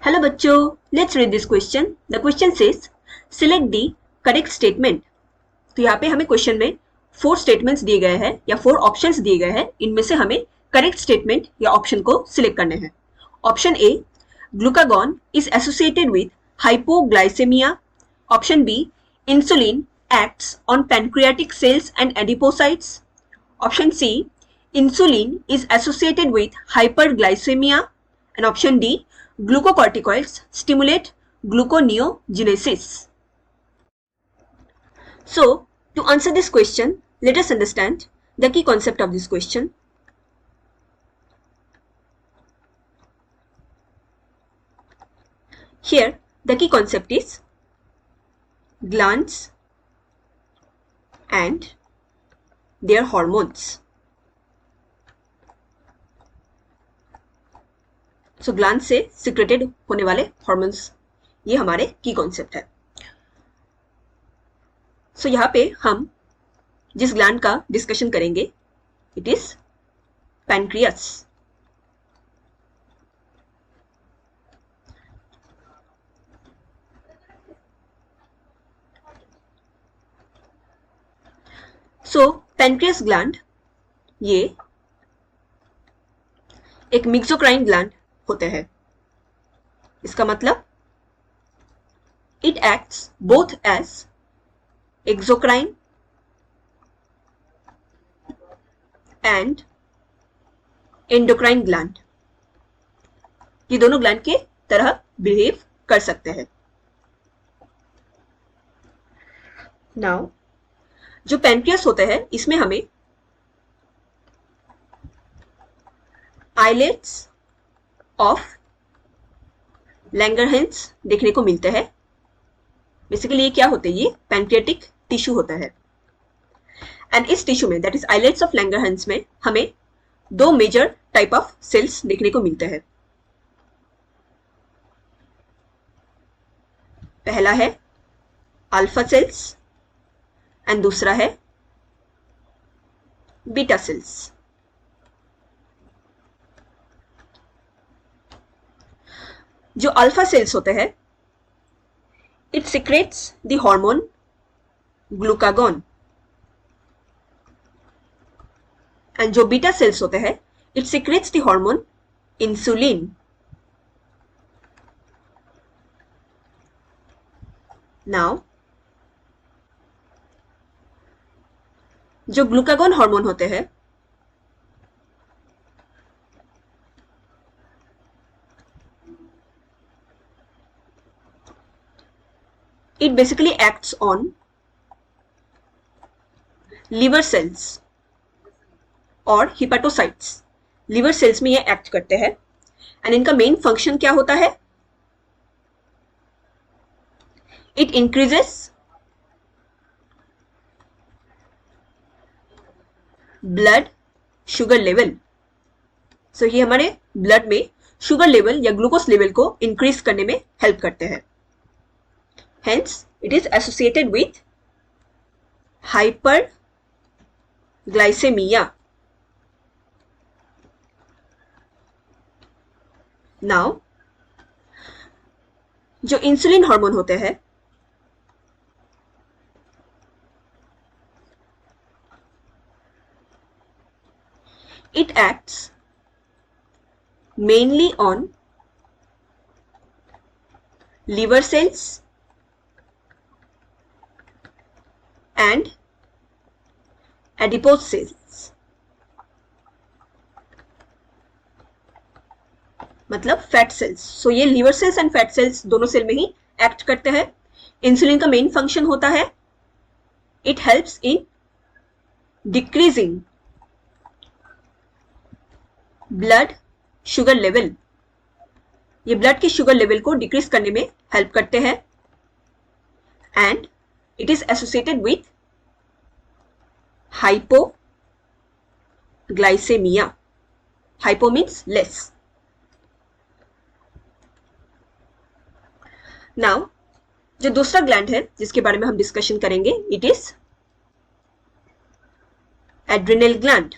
Hello बच्चों, let's read this question. The question says select the correct statement. तो यहाँ पे हमें क्वेश्चन में 4 स्टेटमेंट्स दिए गए हैं या 4 ऑप्शंस दिए गए हैं। इनमें से हमें करेक्ट स्टेटमेंट या ऑप्शन को सिलेक्ट करने हैं। Option A, glucagon is associated with hypoglycemia. Option B, insulin acts on pancreatic cells and adipocytes. Option C, insulin is associated with hyperglycemia. And option D, glucocorticoids stimulate gluconeogenesis. So, to answer this question, let us understand the key concept of this question. Here, the key concept is glands and their hormones. So gland से secreted होने वाले hormones, ये हमारे की concept है। सो यहाँ पे हम जिस ग्लैंड का डिस्कशन करेंगे, it is pancreas. So pancreas gland ये एक मिक्सोक्राइन ग्लैंड होते हैं। इसका मतलब it acts both as exocrine and endocrine gland. ये दोनों ग्लैंड के तरह बिहेव कर सकते हैं। नाउ जो पैनक्रियास होते हैं, इसमें हमें आइलेट्स ऑफ लैंगरहैंस देखने को मिलते हैं। बेसिकली ये क्या होते हैं? ये पैनक्रियाटिक टिश्यू होता है। एंड इस टिश्यू में, that is islets of Langerhans में, हमें 2 मेजर टाइप ऑफ सेल्स देखने को मिलते हैं। पहला है अल्फा सेल्स एंड दूसरा है बीटा सेल्स। जो अल्फा सेल्स होते हैं, it secretes the hormone glucagon. And जो बीटा सेल्स होते हैं, it secretes the hormone insulin. Now जो ग्लूकागॉन हार्मोन होते हैं, it basically acts on liver cells और हिपेटोसाइट्स। लिवर सेल्स में ये एक्ट करते हैं। एंड इनका मेन फंक्शन क्या होता है? It increases blood sugar level. So ये हमारे ब्लड में शुगर लेवल या ग्लूकोज लेवल को इंक्रीज करने में हेल्प करते हैं। Hence, it is associated with hyperglycemia. Now, जो इंसुलिन हार्मोन होते हैं, it acts mainly on liver cells and adipose cells। मतलब फैट सेल्स। सो ये liver cells and fat cells दोनों सेल में ही एक्ट करते हैं। इंसुलिन का मेन फंक्शन होता है, it helps in decreasing blood sugar level. ये ब्लड के शुगर लेवल को डिक्रीज करने में हेल्प करते हैं। And it is associated with hypoglycemia. Hypo means less. Now, जो दूसरा ग्लैंड है जिसके बारे में हम डिस्कशन करेंगे, it is adrenal gland.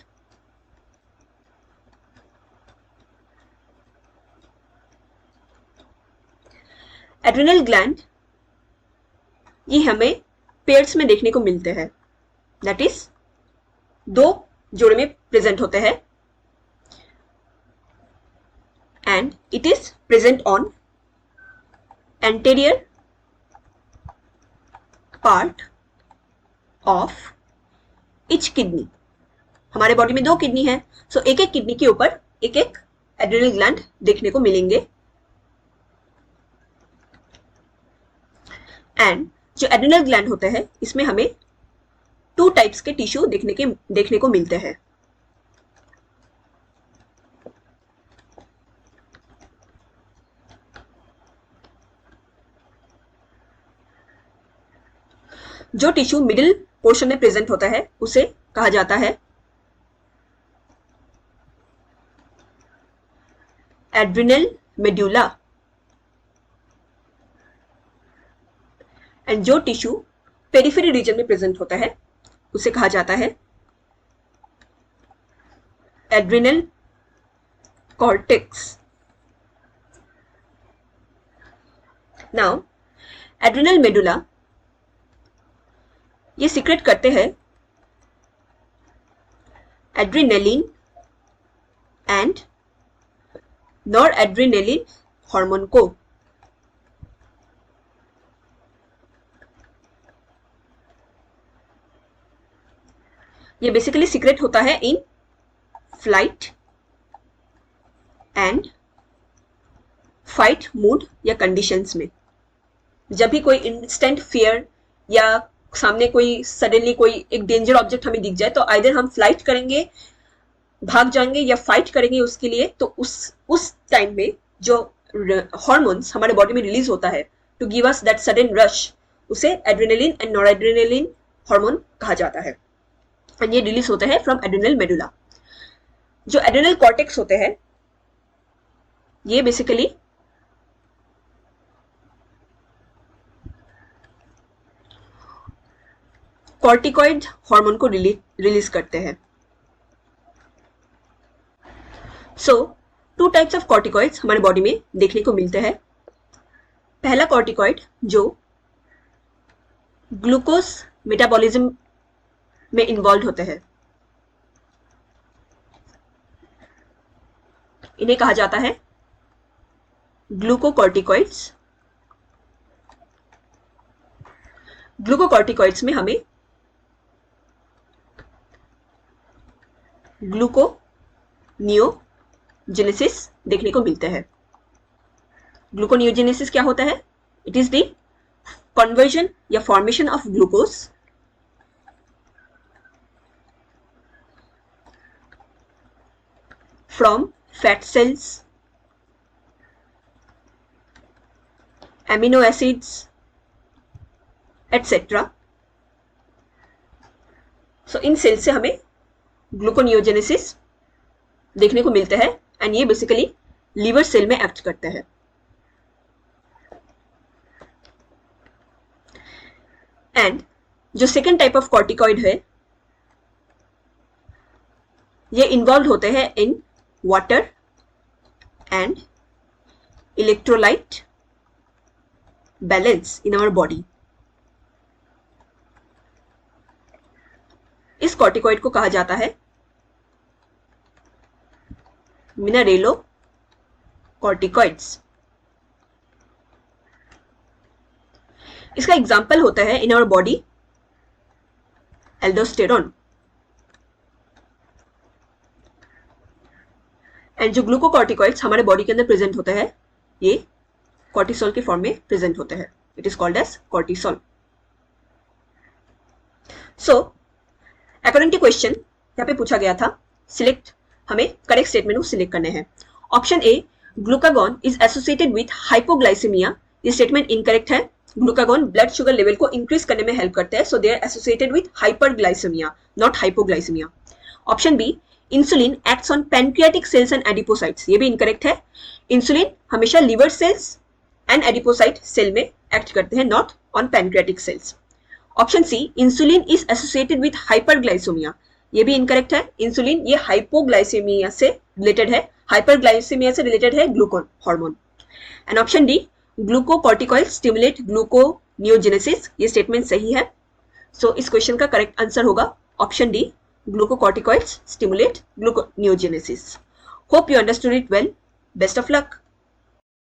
Adrenal gland ये हमें पेयर्स में देखने को मिलते हैं, दैट इज दो जोड़े में प्रेजेंट होते हैं, and it is present on anterior part of each kidney. हमारे बॉडी में दो किडनी है, सो एक एक किडनी के ऊपर एक एक एड्रिनल ग्लैंड देखने को मिलेंगे। एंड जो एड्रिनल ग्लैंड होते हैं इसमें हमें 2 टाइप्स के टिश्यू देखने को मिलते हैं। जो टिश्यू मिडिल पोर्शन में प्रेजेंट होता है उसे कहा जाता है एड्रिनल मेड्यूला, एंड जो टिश्यू पेरिफेरी रीजन में प्रेजेंट होता है उसे कहा जाता है adrenal cortex. Now adrenal medulla ये सीक्रेट करते हैं adrenaline and nor adrenaline hormone को। ये बेसिकली सीक्रेट होता है in flight and fight mood या कंडीशंस में। जब भी कोई इंस्टेंट फियर या सामने कोई सडनली कोई एक डेंजर ऑब्जेक्ट हमें दिख जाए तो आइदर हम फ्लाइट करेंगे, भाग जाएंगे, या फाइट करेंगे उसके लिए। तो उस टाइम में जो हार्मोन्स हमारे बॉडी में रिलीज होता है to give us that sudden rush, उसे एड्रेनालिन एंड नॉरएड्रेनालिन हार्मोन कहा जाता है, एंड ये रिलीज होता है फ्रॉम एड्रिनल मेडुला। जो एड्रिनल कॉर्टेक्स होते हैं ये बेसिकली कॉर्टिकॉइड हार्मोन को रिलीज करते हैं। सो 2 टाइप्स ऑफ कॉर्टिकॉइड्स हमारे बॉडी में देखने को मिलते हैं। पहला कॉर्टिकॉइड जो ग्लूकोज मेटाबॉलिज्म में इन्वॉल्व होते हैं, इन्हें कहा जाता है ग्लूकोकॉर्टिकॉइड्स। ग्लूकोकॉर्टिकॉइड्स में हमें ग्लूकोनियोजेनेसिस देखने को मिलते हैं। ग्लूकोनियोजेनेसिस क्या होता है? इट इज द कन्वर्जन या formation of glucose from fat cells, amino acids, etc. So इन सेल से हमें ग्लूकोनियोजेनेसिस देखने को मिलता है, एंड ये बेसिकली लीवर सेल में एक्ट करते हैं। एंड जो सेकेंड टाइप ऑफ कॉर्टिकॉइड है ये इन्वॉल्व होते हैं इन water and electrolyte balance in our body. इस कॉर्टिकॉइड को कहा जाता है मिनरेलो कॉर्टिकॉइड्स। इसका एग्जाम्पल होता है in our body aldosterone. And जो ग्लूकोकॉर्टिकॉइड्स हमारे बॉडी के अंदर प्रेजेंट होते हैं ये कॉर्टिसोल के फॉर्म में प्रेजेंट होते हैं। It is called as cortisol. So according to question यहाँ पे पूछा गया था, सिलेक्ट, हमें करेक्ट स्टेटमेंट को सिलेक्ट करने हैं। Option A, glucagon is associated with hypoglycaemia. ये स्टेटमेंट इनकरेक्ट है। ग्लूकागॉन ब्लड शुगर लेवल को इंक्रीज करने में हेल्प करते हैं, so they are associated with hyperglycaemia, not hypoglycaemia. Option B, insulin acts on pancreatic cells and adipocytes. ये भी incorrect है। इंसुलिन हमेशा liver cells and adipocyte cell में एक्ट करते हैं, not on pancreatic cells. Option C, insulin is associated with hyperglycaemia. ये भी incorrect है। इंसुलिन ये हाइपोग्लाइसेमिया से रिलेटेड है, हाइपरग्लाइसेमिया से रिलेटेड है glucagon hormone. And option D, glucocorticoids stimulate gluconeogenesis, ये स्टेटमेंट सही है। सो इस क्वेश्चन का करेक्ट आंसर होगा option D, glucocorticoids stimulate gluconeogenesis. Hope you understood it well. Best of luck.